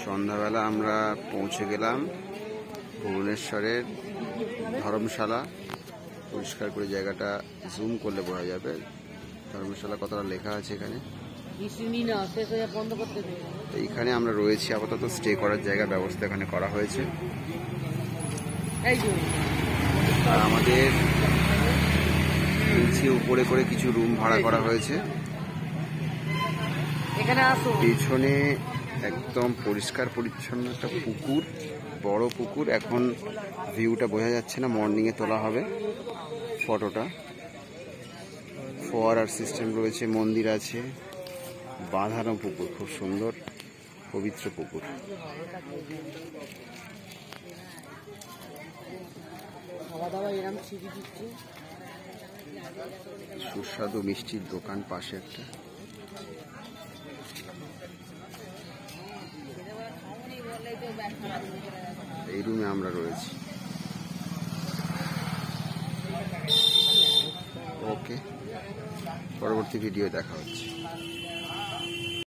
সন্ধ্যাবেলা আমরা পৌঁছে গেলাম ভুবনেশ্বরের ধর্মশালা। পরিষ্কার করে জায়গাটা জুম করলে বোঝা যাবে ধর্মশালা কতটা লেখা আছে এখানে। এইখানে আমরা রয়েছি আপাতত, স্টে করার জায়গা ব্যবস্থা এখানে করা হয়েছে। আর আমাদের নিচে উপরে করে কিছু রুম ভাড়া করা হয়েছে। পেছনে একদম পরিষ্কার পরিচ্ছন্ন একটা পুকুর, বড় পুকুর। এখন ভিউটা বোঝা যাচ্ছে না, মর্নিংয়ে তোলা হবে ফটোটা। ফোয়ারার সিস্টেম রয়েছে, মন্দির আছে, বাঁধানো পুকুর, খুব সুন্দর পবিত্র পুকুর। সুস্বাদু মিষ্টির দোকান পাশে একটা। এই রুমে আমরা রয়েছি। ওকে, পরবর্তী ভিডিও দেখা হচ্ছে।